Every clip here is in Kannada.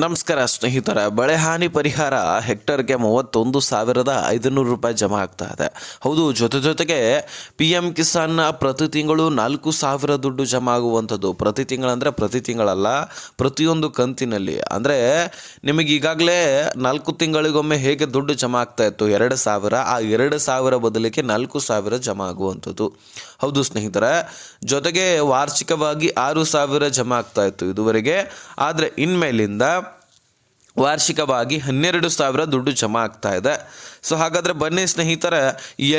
ನಮಸ್ಕಾರ ಸ್ನೇಹಿತರ, ಬೆಳೆ ಹಾನಿ ಪರಿಹಾರ ಹೆಕ್ಟರ್ಗೆ 31,500 ರೂಪಾಯಿ ಜಮಾ ಆಗ್ತಾ ಇದೆ. ಹೌದು, ಜೊತೆಗೆ ಪಿ ಎಂ ಕಿಸಾನ್ ಪ್ರತಿ ತಿಂಗಳು 4,000 ದುಡ್ಡು ಜಮಾ ಆಗುವಂಥದ್ದು. ಪ್ರತಿ ತಿಂಗಳಂದರೆ ಪ್ರತಿ ತಿಂಗಳಲ್ಲ, ಪ್ರತಿಯೊಂದು ಕಂತಿನಲ್ಲಿ. ಅಂದರೆ ನಿಮಗೆ ಈಗಾಗಲೇ 4 ತಿಂಗಳಿಗೊಮ್ಮೆ ಹೇಗೆ ದುಡ್ಡು ಜಮಾ ಆಗ್ತಾ ಇತ್ತು 2,000, ಆ 2,000 ಬದಲಿಗೆ 4,000 ಜಮಾ ಆಗುವಂಥದ್ದು. ಹೌದು ಸ್ನೇಹಿತರೆ, ಜೊತೆಗೆ ವಾರ್ಷಿಕವಾಗಿ 6,000 ಜಮಾ ಆಗ್ತಾ ಇತ್ತು ಇದುವರೆಗೆ. ಆದರೆ ಇನ್ಮೇಲಿಂದ ವಾರ್ಷಿಕವಾಗಿ 12,000 ದುಡ್ಡು ಜಮಾ ಆಗ್ತಾ ಇದೆ. ಸೊ ಹಾಗಾದರೆ ಬನ್ನಿ ಸ್ನೇಹಿತರೆ,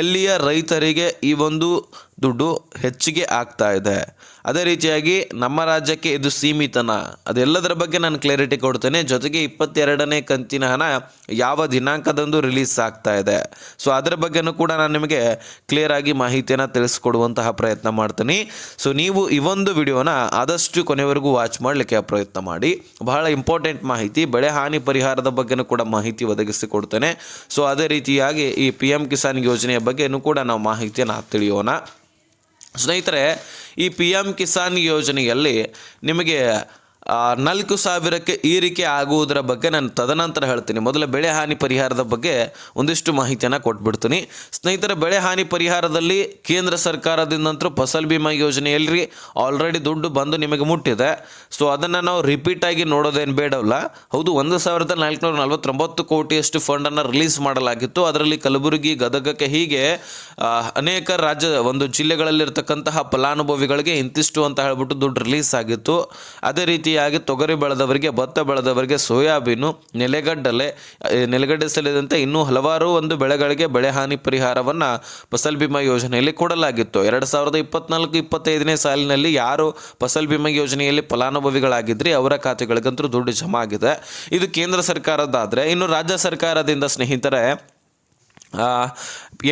ಎಲ್ಲಿಯ ರೈತರಿಗೆ ಈ ಒಂದು ದುಡ್ಡು ಹೆಚ್ಚಿಗೆ ಆಗ್ತಾ ಇದೆ, ಅದೇ ರೀತಿಯಾಗಿ ನಮ್ಮ ರಾಜ್ಯಕ್ಕೆ ಇದು ಸೀಮಿತನಾ, ಅದೆಲ್ಲದರ ಬಗ್ಗೆ ನಾನು ಕ್ಲಾರಿಟಿ ಕೊಡ್ತೇನೆ. ಜೊತೆಗೆ 22ನೇ ಕಂತಿನ ಹಣ ಯಾವ ದಿನಾಂಕದಂದು ರಿಲೀಸ್ ಆಗ್ತಾ ಇದೆ, ಸೊ ಅದರ ಬಗ್ಗೆನೂ ಕೂಡ ನಾನು ನಿಮಗೆ ಕ್ಲಿಯರ್ ಆಗಿ ಮಾಹಿತಿಯನ್ನು ತಿಳಿಸ್ಕೊಡುವಂತಹ ಪ್ರಯತ್ನ ಮಾಡ್ತೀನಿ. ಸೊ ನೀವು ಈ ಒಂದು ವಿಡಿಯೋನ ಆದಷ್ಟು ಕೊನೆವರೆಗೂ ವಾಚ್ ಮಾಡಲಿಕ್ಕೆ ಪ್ರಯತ್ನ ಮಾಡಿ. ಬಹಳ ಇಂಪಾರ್ಟೆಂಟ್ ಮಾಹಿತಿ, ಬೆಳೆ ಹಾನಿ ಪರಿಹಾರದ ಬಗ್ಗೆನೂ ಕೂಡ ಮಾಹಿತಿ ಒದಗಿಸಿಕೊಡ್ತೇನೆ. ಸೊ ಅದೇ ರೀತಿಯಾಗಿ ಈ ಪಿ ಎಂ ಕಿಸಾನ್ ಯೋಜನೆಯ ಬಗ್ಗೆನೂ ಕೂಡ ನಾವು ಮಾಹಿತಿಯನ್ನು ತಿಳಿಯೋಣ. ಸ್ನೇಹಿತರೆ, ಈ ಪಿ ಎಂ ಕಿಸಾನ್ ಯೋಜನೆಯಲ್ಲಿ ನಿಮಗೆ 4,000ಕ್ಕೆ ಏರಿಕೆ ಆಗುವುದರ ಬಗ್ಗೆ ನಾನು ತದನಂತರ ಹೇಳ್ತೀನಿ. ಮೊದಲ ಬೆಳೆ ಹಾನಿ ಪರಿಹಾರದ ಬಗ್ಗೆ ಒಂದಿಷ್ಟು ಮಾಹಿತಿಯನ್ನು ಕೊಟ್ಬಿಡ್ತೀನಿ. ಸ್ನೇಹಿತರೆ, ಬೆಳೆ ಹಾನಿ ಪರಿಹಾರದಲ್ಲಿ ಕೇಂದ್ರ ಸರ್ಕಾರದಿಂದಂತರೂ ಫಸಲ್ ಬಿಮಾ ಯೋಜನೆಯಲ್ಲಿ ಆಲ್ರೆಡಿ ದುಡ್ಡು ಬಂದು ನಿಮಗೆ ಮುಟ್ಟಿದೆ. ಸೊ ಅದನ್ನು ನಾವು ರಿಪೀಟಾಗಿ ನೋಡೋದೇನು ಬೇಡವಲ್ಲ. ಹೌದು, 1,449 ಕೋಟಿಯಷ್ಟು ಫಂಡನ್ನು ರಿಲೀಸ್ ಮಾಡಲಾಗಿತ್ತು. ಅದರಲ್ಲಿ ಕಲಬುರಗಿ, ಗದಗಕ್ಕೆ ಹೀಗೆ ಅನೇಕ ಜಿಲ್ಲೆಗಳಲ್ಲಿರ್ತಕ್ಕಂತಹ ಫಲಾನುಭವಿಗಳಿಗೆ ಇಂತಿಷ್ಟು ಅಂತ ಹೇಳ್ಬಿಟ್ಟು ದುಡ್ಡು ರಿಲೀಸ್ ಆಗಿತ್ತು. ಅದೇ ರೀತಿಯಾಗಿ ತೊಗರಿ ಬೆಳೆದವರಿಗೆ, ಭತ್ತ ಬೆಳೆದವರಿಗೆ, ಸೋಯಾಬೀನು, ನೆಲಗಡ್ಡೆ ಸೇರಿದಂತೆ ಇನ್ನೂ ಹಲವಾರು ಬೆಳೆಗಳಿಗೆ ಬೆಳೆ ಹಾನಿ ಪರಿಹಾರವನ್ನು ಫಸಲ್ ಬಿಮಾ ಯೋಜನೆಯಲ್ಲಿ ಕೊಡಲಾಗಿತ್ತು. 2024-25ನೇ ಸಾಲಿನಲ್ಲಿ ಯಾರು ಫಸಲ್ ಬಿಮಾ ಯೋಜನೆಯಲ್ಲಿ ಫಲಾನುಭವಿಗಳಾಗಿದ್ರಿ ಅವರ ಖಾತೆಗಳಿಗಂತೂ ದುಡ್ಡು ಜಮಾ ಆಗಿದೆ. ಇದು ಕೇಂದ್ರ ಸರ್ಕಾರದಾದರೆ, ಇನ್ನು ರಾಜ್ಯ ಸರ್ಕಾರದಿಂದ ಸ್ನೇಹಿತರೆ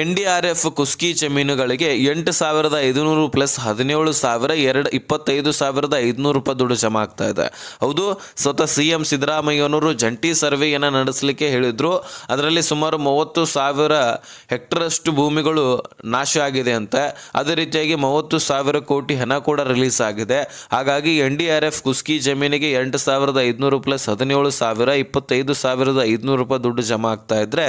NDRF ಕುಸ್ಕಿ ಜಮೀನುಗಳಿಗೆ 8,500 ಪ್ಲಸ್ 17,000 25,500 ರೂಪಾಯಿ ದುಡ್ಡು ಜಮಾ ಆಗ್ತಾ ಇದೆ. ಹೌದು, ಸ್ವತಃ CM ಸಿದ್ದರಾಮಯ್ಯನವರು ಜಂಟಿ ಸರ್ವೆಯನ್ನು ನಡೆಸಲಿಕ್ಕೆ ಹೇಳಿದರು. ಅದರಲ್ಲಿ ಸುಮಾರು 30,000 ಹೆಕ್ಟರಷ್ಟು ಭೂಮಿಗಳು ನಾಶ ಆಗಿದೆ ಅಂತೆ. ಅದೇ ರೀತಿಯಾಗಿ 30,000 ಕೋಟಿ ಹಣ ಕೂಡ ರಿಲೀಸ್ ಆಗಿದೆ. ಹಾಗಾಗಿ NDRF ಕುಸ್ಕಿ ಜಮೀನಿಗೆ 8,500 ಪ್ಲಸ್ 17,000 25,500 ರೂಪಾಯಿ ದುಡ್ಡು ಜಮಾ ಆಗ್ತಾ ಇದ್ರೆ,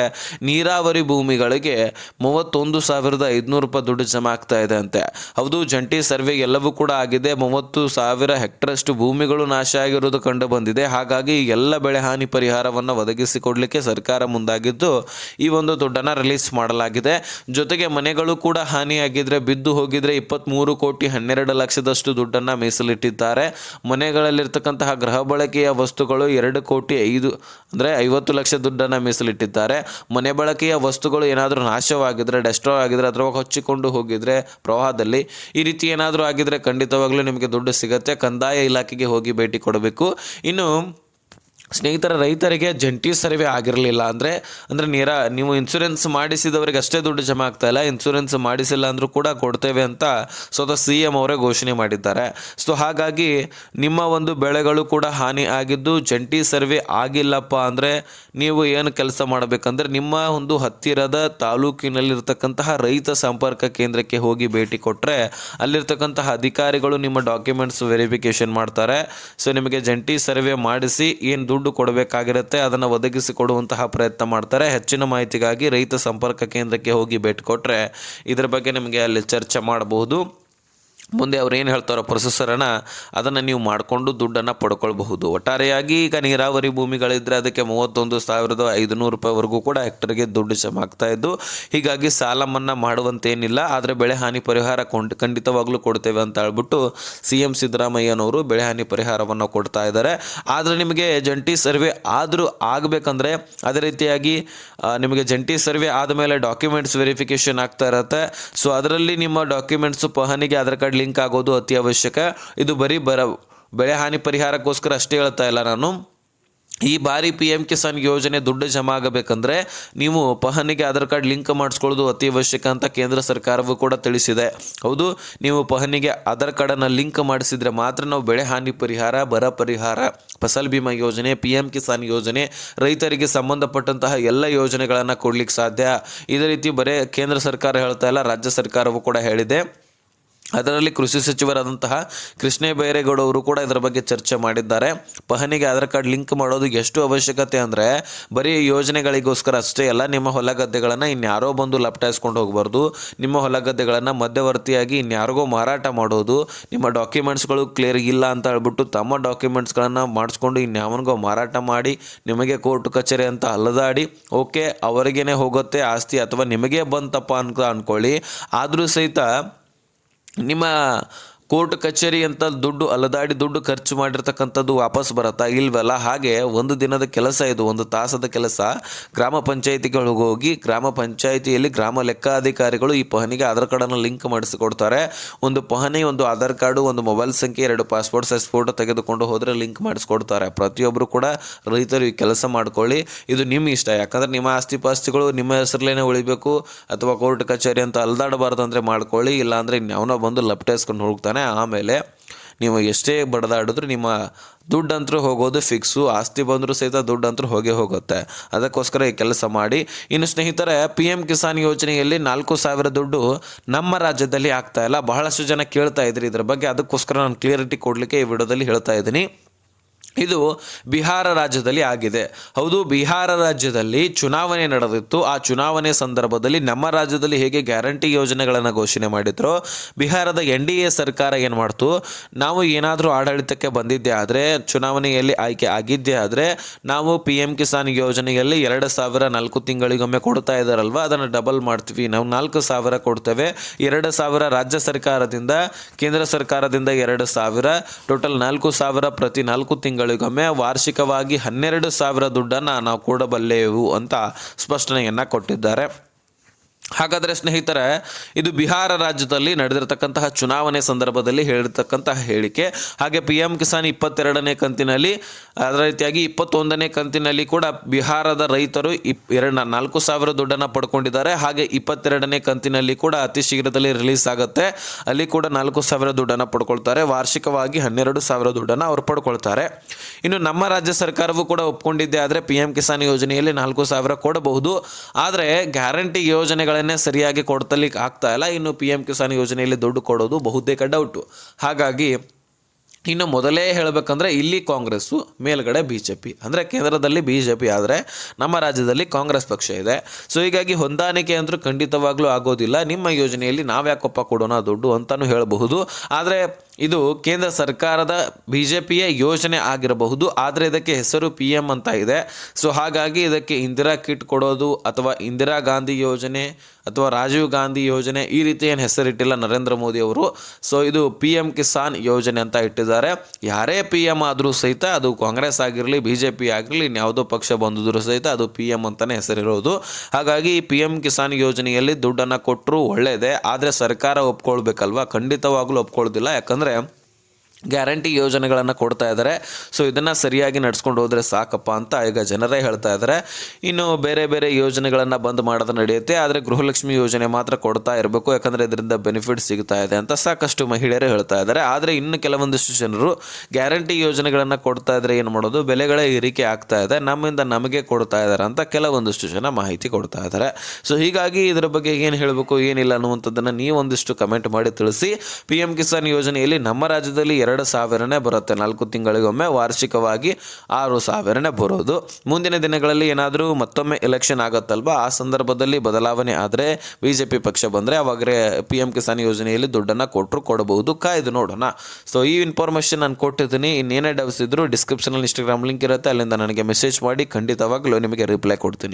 ನೀರಾವರಿ ಭೂಮಿಗಳಿಗೆ 31,500 ರೂಪಾಯಿ ದುಡ್ಡು ಜಮಾ ಆಗ್ತಾ ಇದೆ ಅಂತೆ. ಹೌದು, ಜಂಟಿ ಸರ್ವೆ ಎಲ್ಲವೂ ಕೂಡ ಆಗಿದೆ. 30,000 ಹೆಕ್ಟರಷ್ಟು ಭೂಮಿಗಳು ನಾಶ ಆಗಿರೋದು ಕಂಡು ಬಂದಿದೆ. ಹಾಗಾಗಿ ಎಲ್ಲ ಬೆಳೆ ಹಾನಿ ಪರಿಹಾರವನ್ನು ಒದಗಿಸಿಕೊಡ್ಲಿಕ್ಕೆ ಸರ್ಕಾರ ಮುಂದಾಗಿದ್ದು ಈ ಒಂದು ದುಡ್ಡನ್ನು ರಿಲೀಸ್ ಮಾಡಲಾಗಿದೆ. ಜೊತೆಗೆ ಮನೆಗಳು ಕೂಡ ಹಾನಿಯಾಗಿದ್ರೆ, ಬಿದ್ದು ಹೋಗಿದ್ರೆ 23 ಕೋಟಿ 12 ಲಕ್ಷದಷ್ಟು ದುಡ್ಡನ್ನು ಮೀಸಲಿಟ್ಟಿದ್ದಾರೆ. ಮನೆಗಳಲ್ಲಿರ್ತಕ್ಕಂತಹ ಗೃಹ ಬಳಕೆಯ ವಸ್ತುಗಳು 2 ಕೋಟಿ 5 ಅಂದರೆ 50 ಲಕ್ಷ ದುಡ್ಡನ್ನು ಮೀಸಲಿಟ್ಟಿದ್ದಾರೆ. ಮನೆ ಬಳಕೆಯ ವಸ್ತುಗಳು ಏನಾದರೂ ನಾಶವಾಗಿದ್ರೆ, ಡೆಸ್ಟ್ರಾಯ್ ಆಗಿದ್ರೆ, ಅಥವಾ ಹೊಚ್ಚಿಕೊಂಡು ಹೋಗಿದ್ರೆ ಪ್ರವಾಹದಲ್ಲಿ, ಈ ರೀತಿ ಏನಾದರೂ ಆಗಿದ್ರೆ ಖಂಡಿತವಾಗ್ಲೂ ನಿಮಗೆ ದುಡ್ಡು ಸಿಗುತ್ತೆ. ಕಂದಾಯ ಇಲಾಖೆಗೆ ಹೋಗಿ ಭೇಟಿ ಕೊಡಬೇಕು. ಇನ್ನು ಸ್ನೇಹಿತರ, ರೈತರಿಗೆ ಜಂಟಿ ಸರ್ವೆ ಆಗಿರಲಿಲ್ಲ ಅಂದರೆ ನೀವು ಇನ್ಶೂರೆನ್ಸ್ ಮಾಡಿಸಿದವರಿಗೆ ಅಷ್ಟೇ ದುಡ್ಡು ಜಮಾ ಆಗ್ತಾ ಇಲ್ಲ, ಇನ್ಶೂರೆನ್ಸ್ ಮಾಡಿಸಿಲ್ಲ ಅಂದರೂ ಕೂಡ ಕೊಡ್ತೇವೆ ಅಂತ ಸ್ವತಃ CM ಅವರೇ ಘೋಷಣೆ ಮಾಡಿದ್ದಾರೆ. ಸೊ ಹಾಗಾಗಿ ನಿಮ್ಮ ಬೆಳೆಗಳು ಕೂಡ ಹಾನಿ ಆಗಿದ್ದು ಜಂಟಿ ಸರ್ವೆ ಆಗಿಲ್ಲಪ್ಪ ಅಂದರೆ ನೀವು ಏನು ಕೆಲಸ ಮಾಡಬೇಕಂದ್ರೆ, ನಿಮ್ಮ ಹತ್ತಿರದ ತಾಲೂಕಿನಲ್ಲಿರ್ತಕ್ಕಂತಹ ರೈತ ಸಂಪರ್ಕ ಕೇಂದ್ರಕ್ಕೆ ಹೋಗಿ ಭೇಟಿ ಕೊಟ್ಟರೆ ಅಲ್ಲಿರ್ತಕ್ಕಂತಹ ಅಧಿಕಾರಿಗಳು ನಿಮ್ಮ ಡಾಕ್ಯುಮೆಂಟ್ಸ್ ವೆರಿಫಿಕೇಷನ್ ಮಾಡ್ತಾರೆ. ಸೊ ನಿಮಗೆ ಜಂಟಿ ಸರ್ವೆ ಮಾಡಿಸಿ ಏನು ದುಡ್ಡು ಕೊಡಬೇಕಾಗಿರುತ್ತೆ ಅದನ್ನು ಒದಗಿಸಿಕೊಡುವಂತಹ ಪ್ರಯತ್ನ ಮಾಡ್ತಾರೆ. ಹೆಚ್ಚಿನ ಮಾಹಿತಿಗಾಗಿ ರೈತ ಸಂಪರ್ಕ ಕೇಂದ್ರಕ್ಕೆ ಹೋಗಿ ಭೇಟಿ ಕೊಟ್ಟರೆ ಇದರ ಬಗ್ಗೆ ನಿಮಗೆ ಅಲ್ಲಿ ಚರ್ಚೆ ಮಾಡಬಹುದು. ಮುಂದೆ ಅವ್ರು ಏನು ಹೇಳ್ತಾರೋ ಪ್ರೊಸೆಸರನ್ನು ಅದನ್ನು ನೀವು ಮಾಡಿಕೊಂಡು ದುಡ್ಡನ್ನು ಪಡ್ಕೊಳ್ಬಹುದು. ಒಟ್ಟಾರೆಯಾಗಿ ಈಗ ನೀರಾವರಿ ಭೂಮಿಗಳಿದ್ದರೆ ಅದಕ್ಕೆ 31,500 ರೂಪಾಯಿವರೆಗೂ ಕೂಡ ಹೆಕ್ಟರ್ಗೆ ದುಡ್ಡು ಜಮಾ ಆಗ್ತಾ ಇದ್ದು, ಹೀಗಾಗಿ ಸಾಲ ಮನ್ನಾ ಮಾಡುವಂತೇನಿಲ್ಲ. ಆದರೆ ಬೆಳೆ ಹಾನಿ ಪರಿಹಾರ ಖಂಡಿತವಾಗ್ಲೂ ಕೊಡ್ತೇವೆ ಅಂತ ಹೇಳ್ಬಿಟ್ಟು CM ಸಿದ್ದರಾಮಯ್ಯನವರು ಬೆಳೆ ಹಾನಿ ಪರಿಹಾರವನ್ನು ಕೊಡ್ತಾ ಇದ್ದಾರೆ. ಆದರೆ ನಿಮಗೆ ಜಂಟಿ ಸರ್ವೆ ಆದರೂ ಆಗಬೇಕಂದ್ರೆ, ಅದೇ ರೀತಿಯಾಗಿ ನಿಮಗೆ ಜಂಟಿ ಸರ್ವೆ ಆದಮೇಲೆ ಡಾಕ್ಯುಮೆಂಟ್ಸ್ ವೆರಿಫಿಕೇಷನ್ ಆಗ್ತಾ ಇರುತ್ತೆ. ಸೊ ಅದರಲ್ಲಿ ನಿಮ್ಮ ಡಾಕ್ಯುಮೆಂಟ್ಸು ಪಹಣಿಗೆ ಆಧಾರ್ ಕಾರ್ಡ್ ಲಿಂಕ್ ಆಗೋದು ಅತಿ ಅವಶ್ಯಕ. ಇದು ಬರೀ ಬೆಳೆ ಹಾನಿ ಪರಿಹಾರಕ್ಕೋಸ್ಕರ ಅಷ್ಟೇ ಹೇಳ್ತಾ ಇಲ್ಲ ನಾನು. ಈ ಬಾರಿ ಪಿ ಎಂ ಕಿಸಾನ್ ಯೋಜನೆ ದುಡ್ಡು ಜಮಾ ಆಗಬೇಕಂದ್ರೆ ನೀವು ಪಹಣಿಗೆ ಆಧಾರ್ ಕಾರ್ಡ್ ಲಿಂಕ್ ಮಾಡಿಸ್ಕೊಳ್ಳೋದು ಅತಿ ಅವಶ್ಯಕ ಅಂತ ಕೇಂದ್ರ ಸರ್ಕಾರವೂ ಕೂಡ ತಿಳಿಸಿದೆ. ಹೌದು, ನೀವು ಪಹಣಿಗೆ ಆಧಾರ್ ಕಾರ್ಡನ್ನು ಲಿಂಕ್ ಮಾಡಿಸಿದರೆ ಮಾತ್ರ ನಾವು ಬೆಳೆ ಹಾನಿ ಪರಿಹಾರ, ಬರ ಪರಿಹಾರ, ಫಸಲ್ ಬಿಮಾ ಯೋಜನೆ, ಪಿ ಎಂ ಕಿಸಾನ್ ಯೋಜನೆ, ರೈತರಿಗೆ ಸಂಬಂಧಪಟ್ಟಂತಹ ಎಲ್ಲ ಯೋಜನೆಗಳನ್ನು ಕೊಡ್ಲಿಕ್ಕೆ ಸಾಧ್ಯ. ಇದೇ ರೀತಿ ಬರೀ ಕೇಂದ್ರ ಸರ್ಕಾರ ಹೇಳ್ತಾ ಇಲ್ಲ, ರಾಜ್ಯ ಸರ್ಕಾರವೂ ಕೂಡ ಹೇಳಿದೆ. ಅದರಲ್ಲಿ ಕೃಷಿ ಸಚಿವರಾದಂತಹ ಕೃಷ್ಣ ಬೈರೇಗೌಡ ಅವರು ಕೂಡ ಇದರ ಬಗ್ಗೆ ಚರ್ಚೆ ಮಾಡಿದ್ದಾರೆ. ಪಹಣಿಗೆ ಆಧಾರ್ ಕಾರ್ಡ್ ಲಿಂಕ್ ಮಾಡೋದು ಎಷ್ಟು ಅವಶ್ಯಕತೆ ಅಂದರೆ ಬರೀ ಯೋಜನೆಗಳಿಗೋಸ್ಕರ ಅಷ್ಟೇ ಅಲ್ಲ, ನಿಮ್ಮ ಹೊಲ ಗದ್ದೆಗಳನ್ನು ಇನ್ಯಾರೋ ಬಂದು ಲಪಟಾಯಿಸ್ಕೊಂಡು ಹೋಗಬಾರ್ದು. ನಿಮ್ಮ ಹೊಲ ಗದ್ದೆಗಳನ್ನು ಮಧ್ಯವರ್ತಿಯಾಗಿ ಇನ್ಯಾರಿಗೋ ಮಾರಾಟ ಮಾಡೋದು, ನಿಮ್ಮ ಡಾಕ್ಯುಮೆಂಟ್ಸ್ಗಳು ಕ್ಲಿಯರ್ ಇಲ್ಲ ಅಂತ ಹೇಳ್ಬಿಟ್ಟು ತಮ್ಮ ಡಾಕ್ಯುಮೆಂಟ್ಸ್ಗಳನ್ನು ಮಾಡಿಸ್ಕೊಂಡು ಇನ್ಯಾವನಿಗೋ ಮಾರಾಟ ಮಾಡಿ ನಿಮಗೆ ಕೋರ್ಟ್ ಕಚೇರಿ ಅಂತ ಅಲ್ಲದಾಡಿ ಓಕೆ ಅವರಿಗೇನೆ ಹೋಗುತ್ತೆ ಆಸ್ತಿ ಅಥವಾ ನಿಮಗೆ ಬಂತಪ್ಪ ಅಂತ ಅಂದ್ಕೊಳ್ಳಿ, ಆದರೂ ಸಹಿತ ನಿಮ್ಮ ಕೋರ್ಟ್ ಕಚೇರಿ ಅಂತ ದುಡ್ಡು ಅಲದಾಡಿ ದುಡ್ಡು ಖರ್ಚು ಮಾಡಿರ್ತಕ್ಕಂಥದ್ದು ವಾಪಸ್ ಬರುತ್ತಾ ಇಲ್ವಲ್ಲ. ಹಾಗೆ ಒಂದು ದಿನದ ಕೆಲಸ ಇದು, ಒಂದು ತಾಸದ ಕೆಲಸ. ಗ್ರಾಮ ಪಂಚಾಯಿತಿಗಳಿಗೆ ಹೋಗಿ ಗ್ರಾಮ ಪಂಚಾಯಿತಿಯಲ್ಲಿ ಗ್ರಾಮ ಲೆಕ್ಕಾಧಿಕಾರಿಗಳು ಈ ಪಹಣಿಗೆ ಆಧಾರ್ ಕಾರ್ಡನ್ನು ಲಿಂಕ್ ಮಾಡಿಸಿಕೊಡ್ತಾರೆ. ಒಂದು ಪಹಣಿ, ಒಂದು ಆಧಾರ್ ಕಾರ್ಡು, ಒಂದು ಮೊಬೈಲ್ ಸಂಖ್ಯೆ, 2 ಪಾಸ್ಪೋರ್ಟ್ ಸೈಜ್ ಫೋಟೋ ತೆಗೆದುಕೊಂಡು ಹೋದರೆ ಲಿಂಕ್ ಮಾಡಿಸ್ಕೊಡ್ತಾರೆ. ಪ್ರತಿಯೊಬ್ಬರು ಕೂಡ ರೈತರು ಈ ಕೆಲಸ ಮಾಡ್ಕೊಳ್ಳಿ. ಇದು ನಿಮ್ಮ ಇಷ್ಟ, ಯಾಕಂದರೆ ನಿಮ್ಮ ಆಸ್ತಿ ಪಾಸ್ತಿಗಳು ನಿಮ್ಮ ಹೆಸರಲ್ಲೇನೆ ಉಳಿಬೇಕು ಅಥವಾ ಕೋರ್ಟ್ ಕಚೇರಿ ಅಂತ ಅಲ್ದಾಡಬಾರ್ದು ಅಂದರೆ ಮಾಡ್ಕೊಳ್ಳಿ. ಇಲ್ಲಾಂದರೆ ಇನ್ಯಾವನೋ ಬಂದು ಲಪಟಾಯಿಸ್ಕೊಂಡು ಹೋಗ್ತಾನೆ. ಆಮೇಲೆ ನೀವು ಎಷ್ಟೇ ಬಡದಾಡಿದ್ರು ನಿಮ್ಮ ದುಡ್ಡಂತರೂ ಹೋಗೋದು ಫಿಕ್ಸು. ಆಸ್ತಿ ಬಂದರೂ ಸಹಿತ ದುಡ್ಡಂತರೂ ಹೋಗೇ ಹೋಗುತ್ತೆ. ಅದಕ್ಕೋಸ್ಕರ ಈ ಕೆಲಸ ಮಾಡಿ. ಇನ್ನು ಸ್ನೇಹಿತರೆ, PM ಕಿಸಾನ್ ಯೋಜನೆಯಲ್ಲಿ 4,000 ದುಡ್ಡು ನಮ್ಮ ರಾಜ್ಯದಲ್ಲಿ ಆಗ್ತಾ ಇಲ್ಲ. ಬಹಳಷ್ಟು ಜನ ಕೇಳ್ತಾ ಇದ್ರಿ ಇದ್ರ ಬಗ್ಗೆ, ಅದಕ್ಕೋಸ್ಕರ ನಾನು ಕ್ಲಿಯರಿಟಿ ಕೊಡಲಿಕ್ಕೆ ಈ ವಿಡಿಯೋದಲ್ಲಿ ಹೇಳ್ತಾ ಇದ್ದೀನಿ. ಇದು ಬಿಹಾರ ರಾಜ್ಯದಲ್ಲಿ ಆಗಿದೆ. ಹೌದು, ಬಿಹಾರ ರಾಜ್ಯದಲ್ಲಿ ಚುನಾವಣೆ ನಡೆದಿತ್ತು. ಆ ಚುನಾವಣೆ ಸಂದರ್ಭದಲ್ಲಿ ನಮ್ಮ ರಾಜ್ಯದಲ್ಲಿ ಹೇಗೆ ಗ್ಯಾರಂಟಿ ಯೋಜನೆಗಳನ್ನು ಘೋಷಣೆ ಮಾಡಿದ್ರು, ಬಿಹಾರದ NDA ಸರ್ಕಾರ ಏನು ಮಾಡ್ತು, ನಾವು ಏನಾದರೂ ಆಡಳಿತಕ್ಕೆ ಬಂದಿದ್ದೇ ಆದರೆ, ಚುನಾವಣೆಯಲ್ಲಿ ಆಯ್ಕೆ ಆಗಿದ್ದೇ ಆದರೆ ನಾವು PM ಕಿಸಾನ್ ಯೋಜನೆಯಲ್ಲಿ 2,000 4 ತಿಂಗಳಿಗೊಮ್ಮೆ ಕೊಡ್ತಾ ಇದ್ದಾರಲ್ವ, ಅದನ್ನು ಡಬಲ್ ಮಾಡ್ತೀವಿ. ನಾವು 4,000 ಕೊಡ್ತೇವೆ. 2,000 ರಾಜ್ಯ ಸರ್ಕಾರದಿಂದ, ಕೇಂದ್ರ ಸರ್ಕಾರದಿಂದ 2,000, ಟೋಟಲ್ 4,000 ಪ್ರತಿ 4 ತಿಂಗಳಿಗೊಮ್ಮೆ ವಾರ್ಷಿಕವಾಗಿ 12,000 ದುಡ್ಡನ್ನು ನಾವು ಕೊಡಬಲ್ಲೆವು ಅಂತ ಸ್ಪಷ್ಟನೆಯನ್ನು ಕೊಟ್ಟಿದ್ದಾರೆ. ಹಾಗಾದರೆ ಸ್ನೇಹಿತರೆ, ಇದು ಬಿಹಾರ ರಾಜ್ಯದಲ್ಲಿ ನಡೆದಿರತಕ್ಕಂತಹ ಚುನಾವಣೆ ಸಂದರ್ಭದಲ್ಲಿ ಹೇಳಿರ್ತಕ್ಕಂತಹ ಹೇಳಿಕೆ. ಹಾಗೆ PM ಕಿಸಾನ್ 22ನೇ ಕಂತಿನಲ್ಲಿ, ಅದೇ ರೀತಿಯಾಗಿ 21ನೇ ಕಂತಿನಲ್ಲಿ ಕೂಡ ಬಿಹಾರದ ರೈತರು 4,000 ದುಡ್ಡನ್ನು ಪಡ್ಕೊಂಡಿದ್ದಾರೆ. ಹಾಗೆ 22ನೇ ಕಂತಿನಲ್ಲಿ ಕೂಡ ಅತಿ ಶೀಘ್ರದಲ್ಲಿ ರಿಲೀಸ್ ಆಗುತ್ತೆ, ಅಲ್ಲಿ ಕೂಡ 4,000 ದುಡ್ಡನ್ನು ಪಡ್ಕೊಳ್ತಾರೆ. ವಾರ್ಷಿಕವಾಗಿ 12,000 ದುಡ್ಡನ್ನು ಅವರು ಪಡ್ಕೊಳ್ತಾರೆ. ಇನ್ನು ನಮ್ಮ ರಾಜ್ಯ ಸರ್ಕಾರವು ಕೂಡ ಒಪ್ಕೊಂಡಿದ್ದೆ ಆದರೆ PM ಕಿಸಾನ್ ಯೋಜನೆಯಲ್ಲಿ 4,000 ಕೊಡಬಹುದು. ಆದರೆ ಗ್ಯಾರಂಟಿ ಯೋಜನೆಗಳನ್ನೇ ಸರಿಯಾಗಿ ಕೊಡ್ತಲಿಕ್ಕೆ ಆಗ್ತಾ ಇಲ್ಲ. ಇನ್ನು PM ಕಿಸಾನ್ ಯೋಜನೆಯಲ್ಲಿ ದುಡ್ಡು ಕೊಡೋದು ಬಹುತೇಕ ಡೌಟು. ಹಾಗಾಗಿ ಇನ್ನು ಮೊದಲೇ ಹೇಳಬೇಕಂದ್ರೆ ಇಲ್ಲಿ ಕಾಂಗ್ರೆಸ್ಸು, ಮೇಲ್ಗಡೆ BJP, ಅಂದರೆ ಕೇಂದ್ರದಲ್ಲಿ BJP ಆದರೆ ನಮ್ಮ ರಾಜ್ಯದಲ್ಲಿ ಕಾಂಗ್ರೆಸ್ ಪಕ್ಷ ಇದೆ. ಸೊ ಹೀಗಾಗಿ ಹೊಂದಾಣಿಕೆ ಅಂತೂ ಖಂಡಿತವಾಗ್ಲೂ ಆಗೋದಿಲ್ಲ. ನಿಮ್ಮ ಯೋಜನೆಯಲ್ಲಿ ನಾವ್ಯಾಕೊಪ್ಪ ಕೊಡೋಣ ದುಡ್ಡು ಅಂತಲೂ ಹೇಳಬಹುದು. ಆದರೆ ಇದು ಕೇಂದ್ರ ಸರ್ಕಾರದ BJPಯ ಯೋಜನೆ ಆಗಿರಬಹುದು, ಆದರೆ ಇದಕ್ಕೆ ಹೆಸರು PM ಅಂತ ಇದೆ. ಸೊ ಹಾಗಾಗಿ ಇದಕ್ಕೆ ಇಂದಿರಾ ಕಿಟ್ ಕೊಡೋದು ಅಥವಾ ಇಂದಿರಾ ಗಾಂಧಿ ಯೋಜನೆ ಅಥವಾ ರಾಜೀವ್ ಗಾಂಧಿ ಯೋಜನೆ ಈ ರೀತಿ ಏನು ಹೆಸರಿಟ್ಟಿಲ್ಲ ನರೇಂದ್ರ ಮೋದಿ ಅವರು. ಸೊ ಇದು PM ಕಿಸಾನ್ ಯೋಜನೆ ಅಂತ ಇಟ್ಟಿದ್ದಾರೆ. ಯಾರೇ PM ಆದರೂ ಸಹಿತ, ಅದು ಕಾಂಗ್ರೆಸ್ ಆಗಿರಲಿ BJP ಆಗಿರಲಿ, ಇನ್ಯಾವುದೋ ಪಕ್ಷ ಬಂದಿದ್ರು ಸಹಿತ ಅದು PM ಅಂತಲೇ ಹೆಸರಿರೋದು. ಹಾಗಾಗಿ PM ಕಿಸಾನ್ ಯೋಜನೆಯಲ್ಲಿ ದುಡ್ಡನ್ನು ಕೊಟ್ಟರು ಒಳ್ಳೆಯದೇ, ಆದರೆ ಸರ್ಕಾರ ಒಪ್ಕೊಳ್ಬೇಕಲ್ವ? ಖಂಡಿತವಾಗ್ಲೂ ಒಪ್ಕೊಳ್ಳೋದಿಲ್ಲ. ಯಾಕಂದರೆ ಗ್ಯಾರಂಟಿ ಯೋಜನೆಗಳನ್ನು ಕೊಡ್ತಾ ಇದ್ದಾರೆ. ಸೊ ಇದನ್ನು ಸರಿಯಾಗಿ ನಡ್ಸ್ಕೊಂಡು ಹೋದರೆ ಸಾಕಪ್ಪ ಅಂತ ಈಗ ಜನರೇ ಹೇಳ್ತಾ ಇದ್ದಾರೆ. ಇನ್ನು ಬೇರೆ ಬೇರೆ ಯೋಜನೆಗಳನ್ನು ಬಂದ್ ಮಾಡೋದು ನಡೆಯುತ್ತೆ, ಆದರೆ ಗೃಹಲಕ್ಷ್ಮಿ ಯೋಜನೆ ಮಾತ್ರ ಕೊಡ್ತಾ ಇರಬೇಕು, ಯಾಕಂದರೆ ಇದರಿಂದ ಬೆನಿಫಿಟ್ ಸಿಗ್ತಾ ಇದೆ ಅಂತ ಸಾಕಷ್ಟು ಮಹಿಳೆಯರು ಹೇಳ್ತಾ ಇದ್ದಾರೆ. ಆದರೆ ಇನ್ನು ಕೆಲವೊಂದಿಷ್ಟು ಜನರು ಗ್ಯಾರಂಟಿ ಯೋಜನೆಗಳನ್ನು ಕೊಡ್ತಾ ಇದ್ರೆ ಏನು ಮಾಡೋದು, ಬೆಲೆಗಳೇ ಏರಿಕೆ ಆಗ್ತಾ ಇದೆ, ನಮ್ಮಿಂದ ನಮಗೆ ಕೊಡ್ತಾ ಇದ್ದಾರೆ ಅಂತ ಕೆಲವೊಂದಿಷ್ಟು ಜನ ಮಾಹಿತಿ ಕೊಡ್ತಾ ಇದ್ದಾರೆ. ಸೊ ಹೀಗಾಗಿ ಇದರ ಬಗ್ಗೆ ಏನು ಹೇಳಬೇಕು ಏನಿಲ್ಲ ಅನ್ನುವಂಥದ್ದನ್ನು ನೀವೊಂದಿಷ್ಟು ಕಮೆಂಟ್ ಮಾಡಿ ತಿಳಿಸಿ. PM ಕಿಸಾನ್ ಯೋಜನೆಯಲ್ಲಿ ನಮ್ಮ ರಾಜ್ಯದಲ್ಲಿ 2,000ನೇ ಬರುತ್ತೆ, 4 ತಿಂಗಳಿಗೊಮ್ಮೆ ವಾರ್ಷಿಕವಾಗಿ 6,000ನೇ ಬರೋದು. ಮುಂದಿನ ದಿನಗಳಲ್ಲಿ ಏನಾದರೂ ಮತ್ತೊಮ್ಮೆ ಎಲೆಕ್ಷನ್ ಆಗುತ್ತಲ್ವಾ, ಆ ಸಂದರ್ಭದಲ್ಲಿ ಬದಲಾವಣೆ ಆದರೆ BJP ಪಕ್ಷ ಬಂದರೆ ಅವಾಗಲೇ PM ಕಿಸಾನ್ ಯೋಜನೆಯಲ್ಲಿ ದುಡ್ಡನ್ನು ಕೊಡಬಹುದು. ಕಾಯ್ದು ನೋಡೋಣ. ಸೊ ಈ ಇನ್ಫಾರ್ಮೇಷನ್ ನಾನು ಕೊಟ್ಟಿದ್ದೀನಿ. ಇನ್ನೇನೇ ಡೌಟ್ಸ್ ಇದ್ದರೂ ಡಿಸ್ಕ್ರಿಪ್ಷನಲ್ಲಿ Instagram ಲಿಂಕ್ ಇರುತ್ತೆ, ಅಲ್ಲಿಂದ ನನಗೆ ಮೆಸೇಜ್ ಮಾಡಿ, ಖಂಡಿತವಾಗ್ಲೂ ನಿಮಗೆ ರಿಪ್ಲೈ ಕೊಡ್ತೀನಿ.